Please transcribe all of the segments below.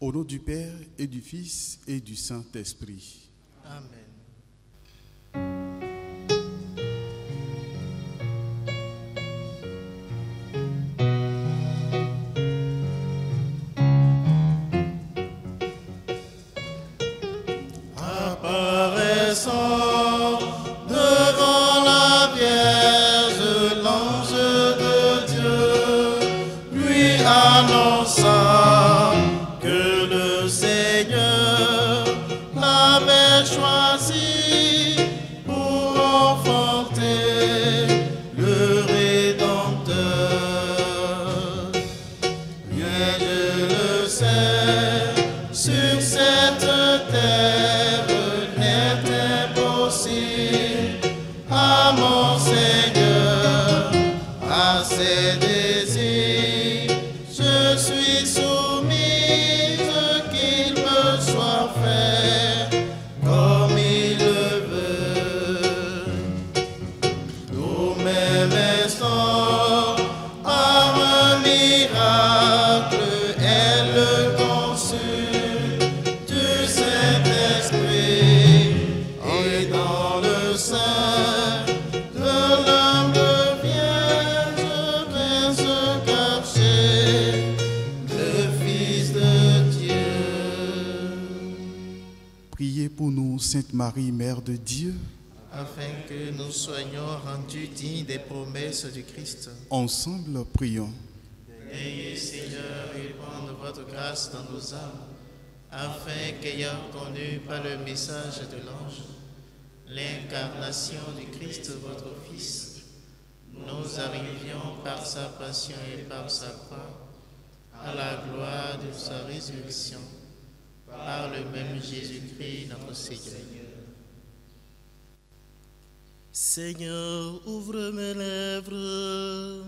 Au nom du Père et du Fils et du Saint-Esprit. Amen. Apparaissant devant la Vierge, l'ange de Dieu lui annonça que le Seigneur l'avait choisi pour enfanter le Rédempteur. Bien je le sais, sur cette terre n'est impossible à mon Seigneur, à ses désirs. Je suis soumise, qu'il me soit fait comme il le veut. Au même instant, par un miracle, elle conçut du Saint-Esprit, et dans le sein de l'homme vierge vint se cacher le Fils de Dieu. Priez pour nous, Sainte Marie, Mère de Dieu. Afin que nous soyons rendus dignes des promesses du Christ. Ensemble, prions. Ayez, Seigneur, répandre votre grâce dans nos âmes, afin qu'ayant connu par le message de l'ange l'incarnation du Christ, votre Fils, nous arrivions par sa passion et par sa croix à la gloire de sa résurrection, par le même Jésus-Christ, notre Seigneur. Seigneur, ouvre mes lèvres,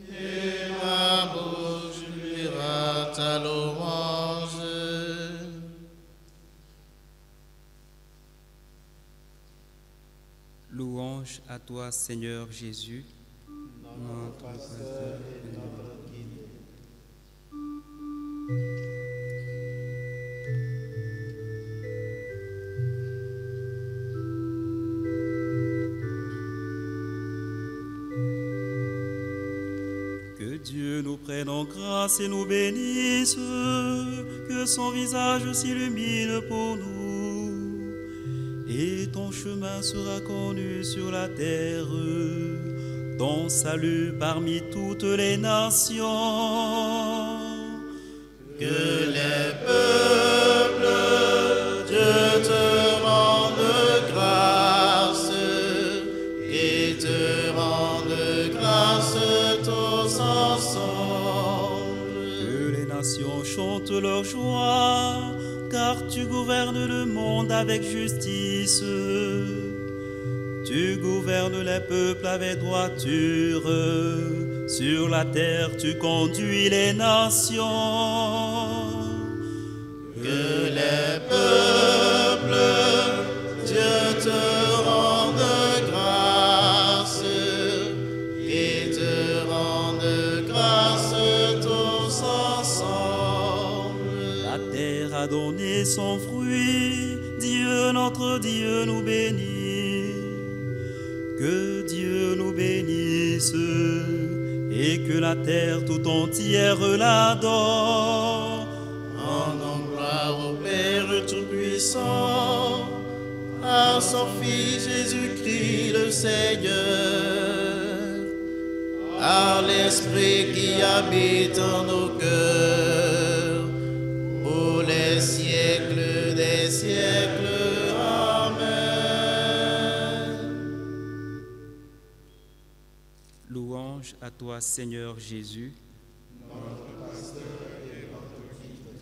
et ma bouche lira ta louange. Louange à toi, Seigneur Jésus, notre pasteur et notre guide. Que Dieu nous prenne en grâce et nous bénisse, que son visage s'illumine pour nous, et ton chemin sera connu sur la terre, ton salut parmi toutes les nations. Que les peuples, Dieu te rende grâce, et te rende grâce tous ensemble. Que les nations chantent leur joie, car tu gouvernes le monde avec justice. Tu gouvernes les peuples avec droiture. Sur la terre, tu conduis les nations. Que les peuples, Dieu te rende grâce, et te rende grâce tous ensemble. La terre a donné son fruit, Dieu notre Dieu nous bénit. Que Dieu nous bénisse, et que la terre tout entière l'adore. Rendons gloire au Père Tout-Puissant, à son Fils Jésus-Christ le Seigneur, à l'Esprit qui habite en nos cœurs, pour les siècles des siècles. Louange à toi, Seigneur Jésus, Notre pasteur et notre guide.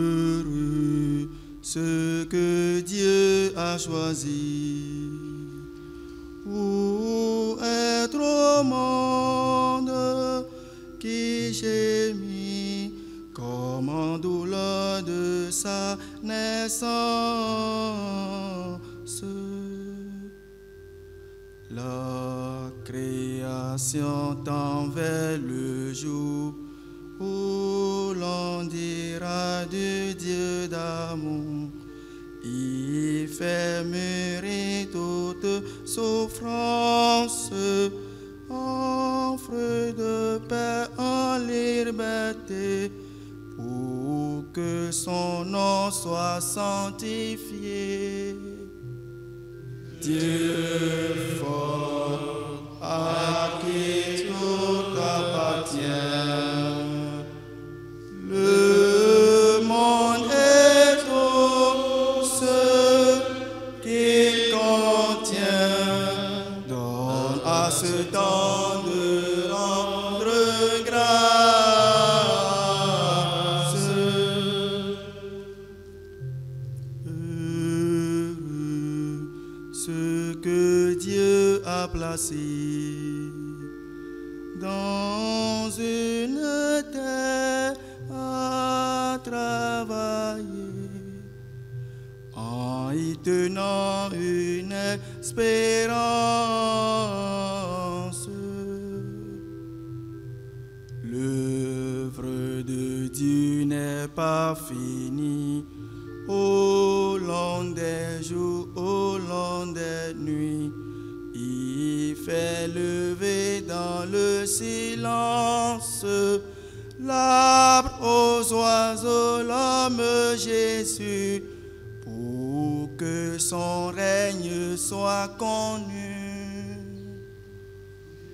Heureux ceux que Dieu a choisis pour être au monde, qui gémit comme en douleur de sa naissance. La création tend vers le jour où l'on dira du Dieu d'amour. Il fait mûrir toute souffrance, offre de paix en liberté, pour que son nom soit sanctifié. Dieu fort, à qui tout appartient, le monde et tout ce qu'il contient, donne à ce temps de rendre grâce. Heureux ce que Dieu a placé dans une terre à travailler, en y tenant une espérance. L'œuvre de Dieu n'est pas finie au long des jours, au long des nuits. Il fait lever dans le silence l'arbre aux oiseaux, l'homme Jésus, pour que son règne soit connu.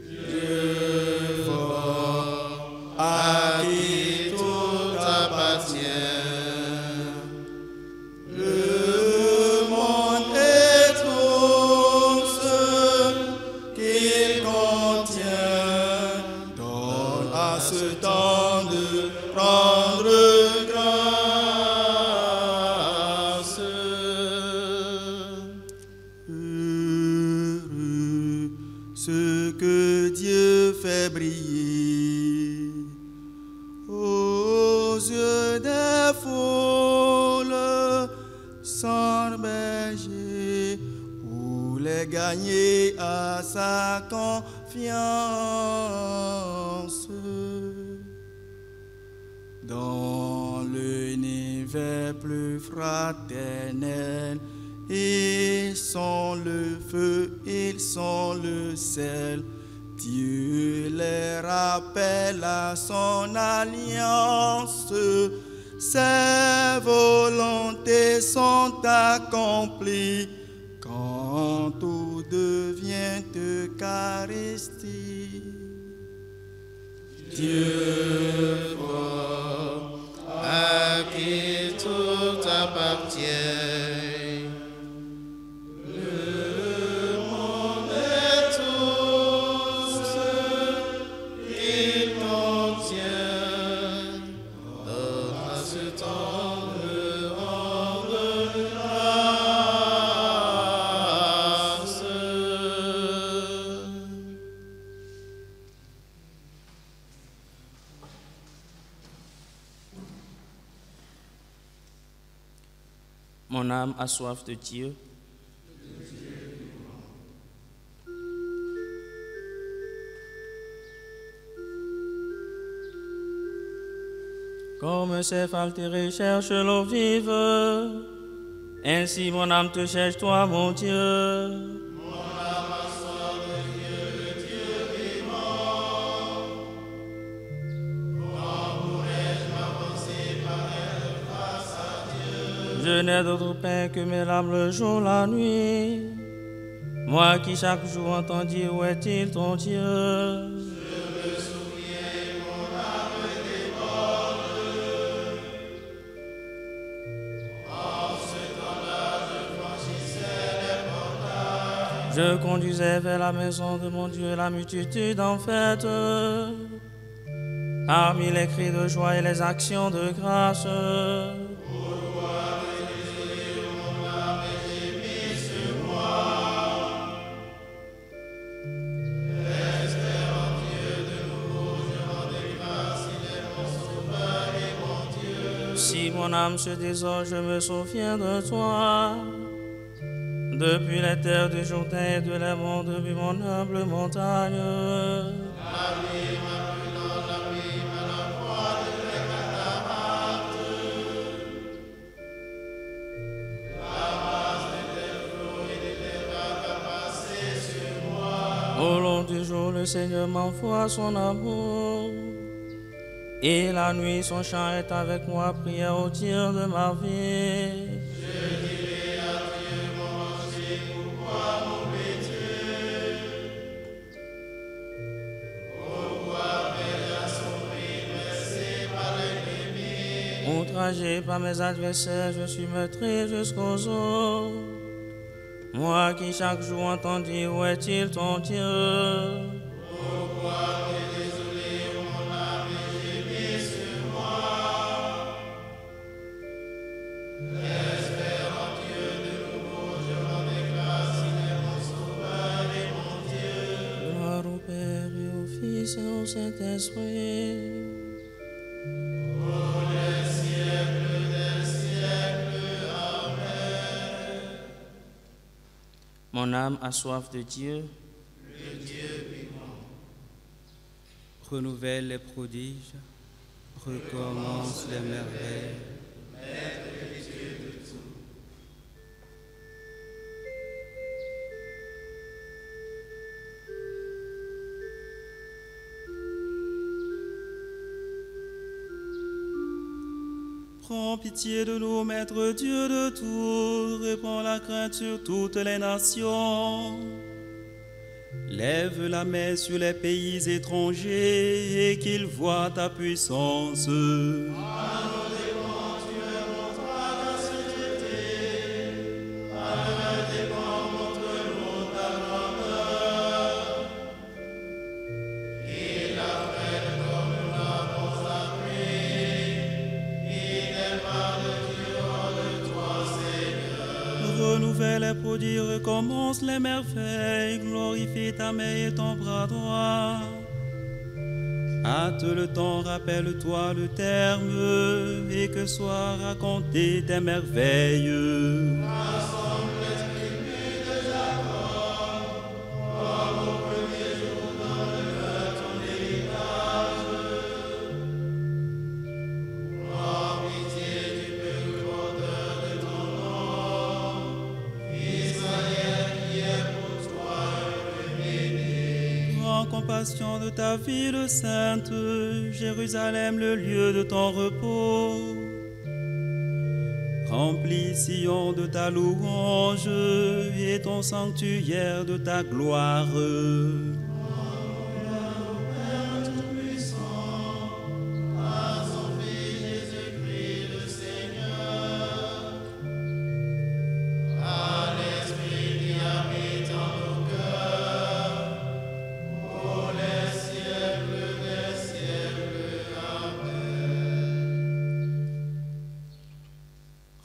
Dieu fort, à qui tout appartient, le monde et tout ce qu'il contient, donne à ce temps de rendre grâce. Heureux ce que Dieu fait briller aux yeux des foules sans berger, pour les gagner à sa confiance. Dans l'univers plus fraternel, ils sont le feu, ils sont le sel. Dieu les rappelle à son alliance. Ses volontés sont accomplies quand tout devient Eucharistie. Dieu fort, à qui tout appartient, Mon âme a soif de Dieu. Comme ces faltérés cherchent l'eau vive, ainsi mon âme te cherche, toi, mon Dieu. Mon âme a soif de Dieu, le Dieu vivant. Quand pourrais-je m'avancer par elle face à Dieu? Je n'ai d'autre pain que mes larmes le jour, la nuit. Moi qui chaque jour entends dire, où est-il ton Dieu? Je conduisais vers la maison de mon Dieu la multitude en fête, parmi les cris de joie et les actions de grâce. Si mon âme se désole, je me souviens de toi. depuis les terres du Jourdain et de l'Hermon, depuis mon humble montagne. Au long du jour, le Seigneur m'envoie son amour. Et la nuit, son chant est avec moi, prière au Dieu de ma vie. Je dirai à Dieu mon rocher, pourquoi m'embêter? Pourquoi vais-je assombrir, pressé par l'ennemi? Outragé par mes adversaires, je suis meurtri jusqu'aux os. Moi qui chaque jour entends dire, où est-il ton Dieu? Pourquoi t'es désolé, mon âme, et gémis sur moi? J'espère en Dieu de nouveau, je m'en déclare, il est mon sauveur et mon Dieu. Gloire au Père et au Fils et au Saint-Esprit. Pour les siècles des siècles, Amen. Mon âme a soif de Dieu. Le Dieu vivant. Renouvelle les prodiges, recommence les merveilles. Maître et Dieu de tout. Prends pitié de nous, Maître Dieu de tout, répands la crainte sur toutes les nations. Lève la main sur les pays étrangers et qu'ils voient ta puissance. Renouvelle les prodiges, recommence les merveilles, glorifie ta main et ton bras droit. Hâte le temps, rappelle-toi le terme, et que soient racontées tes merveilles. Compassion de ta ville sainte, Jérusalem, le lieu de ton repos. Remplis Sion de ta louange et ton sanctuaire de ta gloire.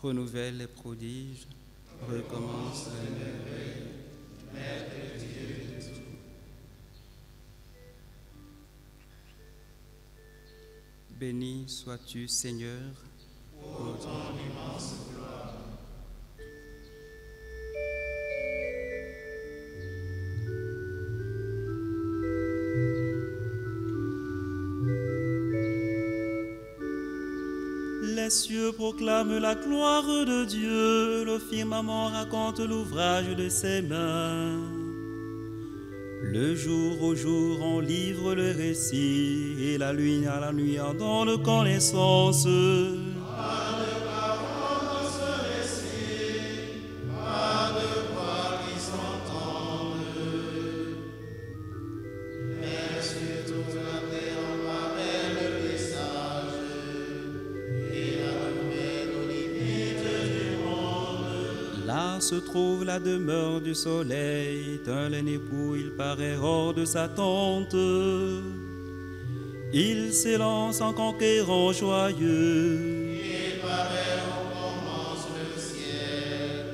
Renouvelle les prodiges, recommence les merveilles. Maître Dieu de tout. Béni sois-tu, Seigneur, pour ton immense gloire. Les cieux proclament la gloire de Dieu, le firmament raconte l'ouvrage de ses mains. Le jour au jour on livre le récit, et la nuit à la nuit on donne connaissance. Là se trouve la demeure du soleil, d'un époux il paraît hors de sa tente. Il s'élance en conquérant joyeux. Il paraît où commence le ciel,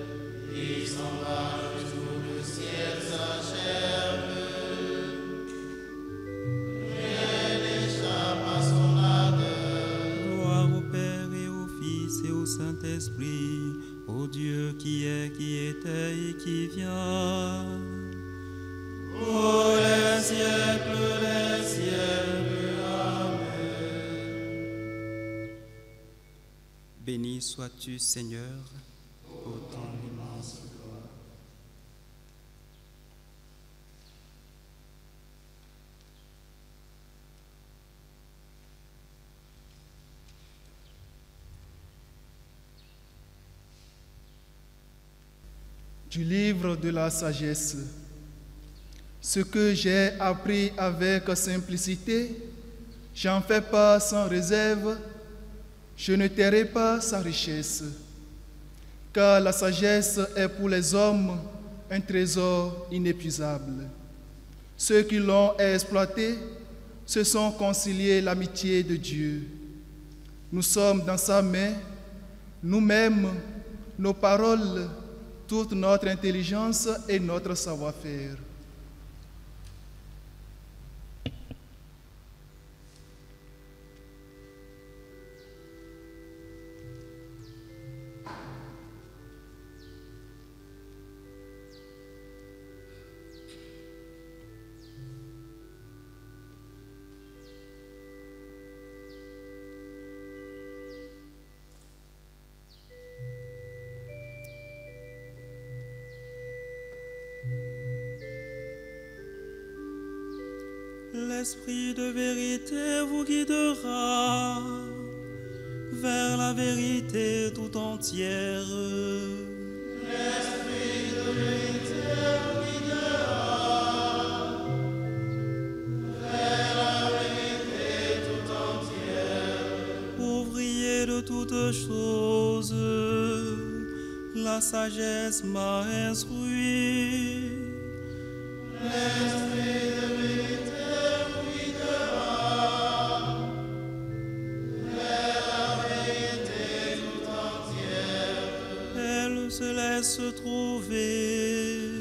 il s'en va jusqu'où le ciel s'achève. Rien n'échappe à son ardeur. Gloire au Père et au Fils et au Saint-Esprit, au Dieu qui est, qui était et qui Béni sois-tu, Seigneur, pour ton immense gloire. Du livre de la sagesse. Ce que j'ai appris avec simplicité, j'en fais pas sans réserve, je ne tairai pas sa richesse. Car la sagesse est pour les hommes un trésor inépuisable. Ceux qui l'ont exploité se sont conciliés l'amitié de Dieu. Nous sommes dans sa main, nous-mêmes, nos paroles, toute notre intelligence et notre savoir-faire. L'Esprit de vérité vous guidera vers la vérité tout entière. L'Esprit de vérité vous guidera vers la vérité tout entière. Ouvrier de toutes choses, la sagesse m'a instruit. L'Esprit de vérité vous guidera vers la vérité tout entière. Elle se laisse trouver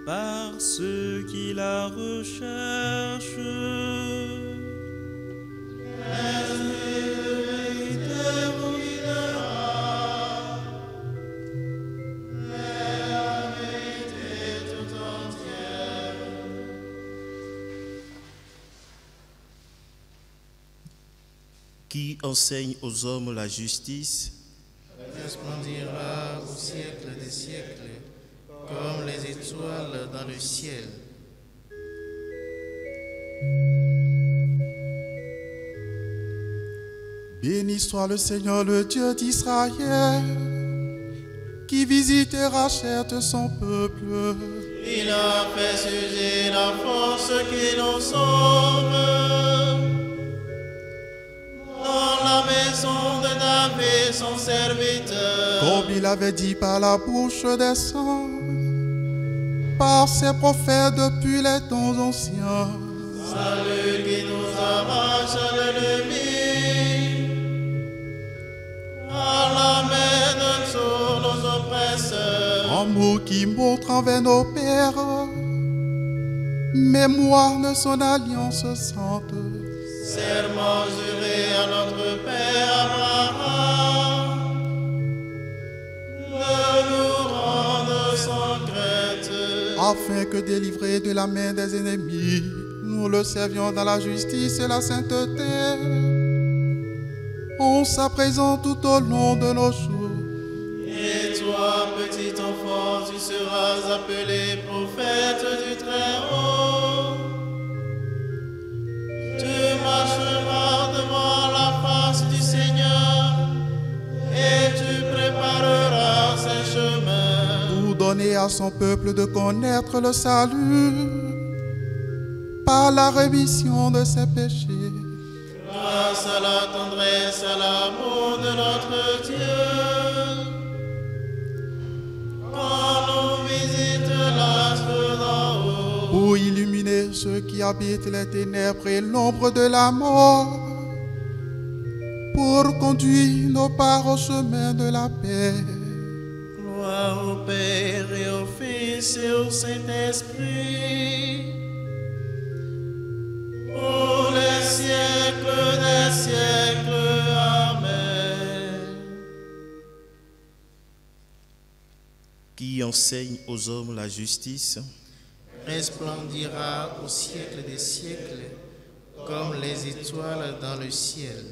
par ceux qui la recherchent. L'Esprit de vérité vous guidera vers la vérité tout entière. Qui enseigne aux hommes la justice resplendira au siècle des siècles, comme les étoiles dans le ciel. Béni soit le Seigneur, le Dieu d'Israël, qui visite et rachète son peuple. Il a fait surgir la force qui nous sauve. Dans la maison de David, son serviteur. Comme il avait dit par la bouche des saints, par ses prophètes depuis les temps anciens. Salut qui nous arrache à l'ennemi, à la main de tous nos oppresseurs. Amour qui montre envers nos pères, mémoire de son alliance sainte. Serment juré à notre Père Abraham, de nous rendre sans crainte. Afin que délivrés de la main des ennemis, nous le servions dans la justice et la sainteté. On s'apprésente tout au long de nos jours. Et toi, petit enfant, tu seras appelé prophète du Très-Haut. Tu marcheras devant la face du Seigneur et tu prépareras ses chemins. Pour donner à son peuple de connaître le salut par la rémission de ses péchés. Grâce à la tendresse, à l'amour de notre Dieu, quand nous visite l'astre d'en haut. Pour illuminer ceux qui habitent les ténèbres et l'ombre de la mort, pour conduire nos pas au chemin de la paix. Gloire au Père et au Fils et au Saint-Esprit, pour les siècles des siècles. Amen. qui enseigne aux hommes la justice resplendira au siècle des siècles comme les étoiles dans le ciel.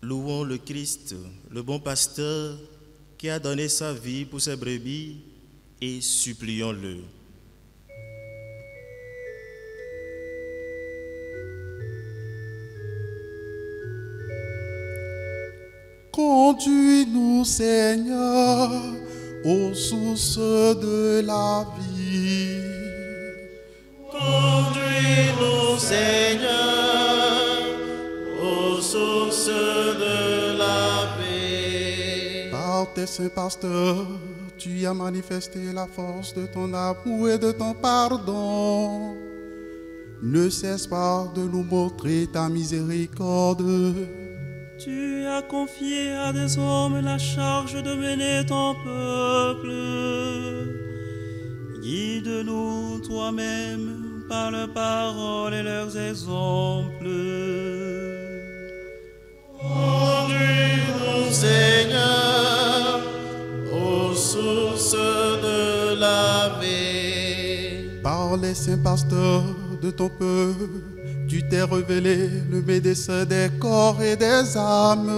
Louons le Christ, le bon pasteur, qui a donné sa vie pour ses brebis, et supplions-le. Conduis-nous, Seigneur, aux sources de la vie. Conduis-nous, Seigneur, aux sources de la paix. Par tes saints pasteurs, tu as manifesté la force de ton amour et de ton pardon. Ne cesse pas de nous montrer ta miséricorde. Tu as confié à des hommes la charge de mener ton peuple. Guide-nous toi-même par leurs paroles et leurs exemples. Conduis-nous, Seigneur, aux sources de la paix. Par les saints pasteurs de ton peuple, tu t'es révélé le médecin des corps et des âmes.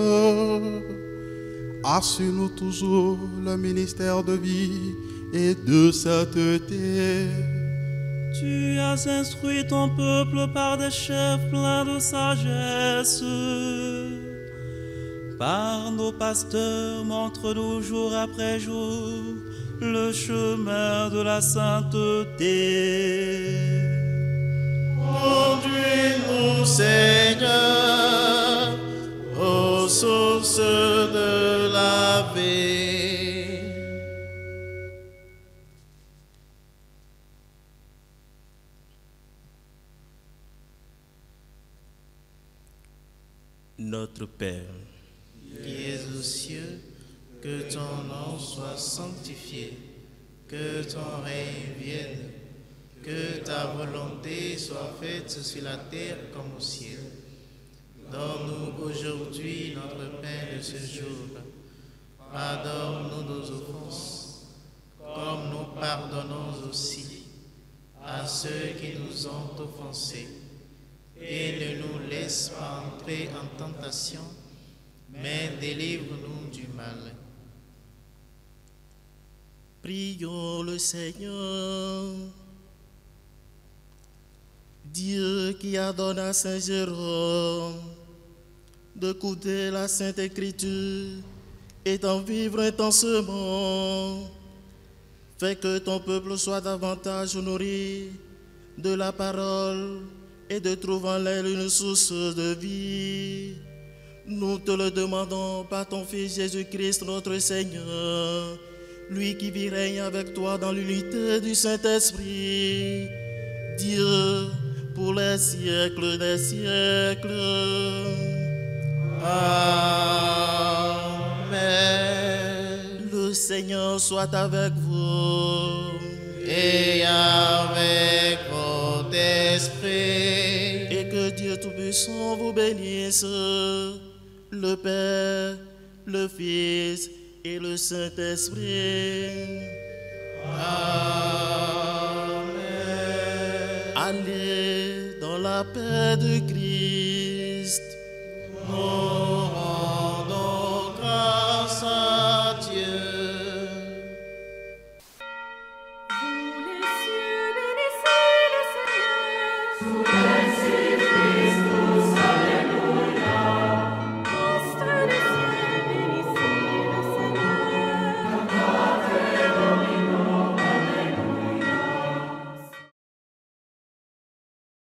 Assure-nous toujours le ministère de vie et de sainteté. Tu as instruit ton peuple par des chefs pleins de sagesse. Par nos pasteurs, montre-nous jour après jour le chemin de la sainteté. Conduis-nous, Seigneur, aux sources de la paix. Notre Père, qui es aux cieux, que ton nom soit sanctifié, que ton règne vienne, que ta volonté soit faite sur la terre comme au ciel. Donne-nous aujourd'hui notre pain de ce jour. Pardonne-nous nos offenses, comme nous pardonnons aussi à ceux qui nous ont offensés. Et ne nous laisse pas entrer en tentation, mais délivre-nous du mal. prions le Seigneur. Dieu qui a donné à Saint Jérôme de goûter la Sainte Écriture et d'en vivre intensément, fais que ton peuple soit davantage nourri de la parole et de trouver en elle une source de vie. Nous te le demandons par ton Fils Jésus-Christ notre Seigneur, lui qui vit règne avec toi dans l'unité du Saint-Esprit, Dieu pour les siècles des siècles. Amen. Le Seigneur soit avec vous. Et avec votre esprit. Et que Dieu Tout-Puissant vous bénisse, le Père, le Fils et le Saint-Esprit. Amen. Allez dans la paix de Christ. Nous